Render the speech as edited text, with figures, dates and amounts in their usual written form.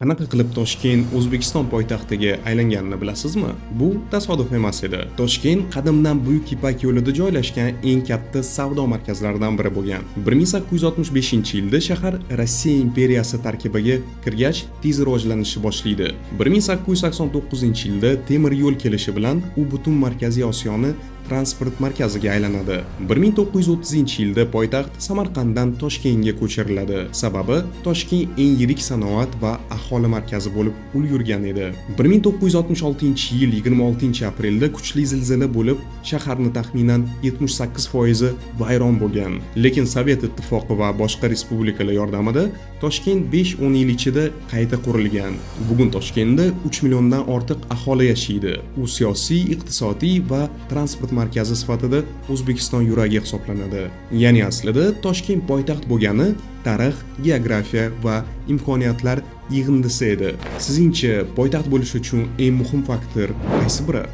Qanaqa qilib Toshkent O'zbekiston poytaxtiga aylanganini bilasizmi? Bu tasodif emas edi. Toshkent qadimdan Buyuk Ipak yo'lida joylashgan eng katta savdo markazlaridan biri bo'lgan. 1865-yilda shahar Rossiya imperiyasi tarkibiga kirgach, tez rivojlanishni boshlaydi. 1889-yilda temir yo'l kelishi bilan u butun Markaziy Osiyoni transport markaziga aylanadi. 1930-yilda poytaxt Samarqanddan Toshkentga ko'chiriladi. Sababi Toshkent eng yirik sanoat va aholi markazi bo'lib ulgurgan edi. 1966-yil 26-aprelda kuchli zilzila bo'lib, shaharni taxminan 78% vayron bo'lgan. Lekin Sovet ittifoqi va boshqa respublikalar yordamida Toshkent 5-10 yil ichida qayta qurilgan. Bugun Toshkentda 3 milliondan ortiq aholi yashaydi. U siyosiy, iqtisodiy va transport markazi sifatida O'zbekiston yuragi hisoblanadi. Ya'ni aslida Toshkent poytaxt bo'lgani tarix, geografiya va imkoniyatlar yig'indisi edi. Sizningcha poytaxt bo'lish uchun eng muhim faktor qaysi biri?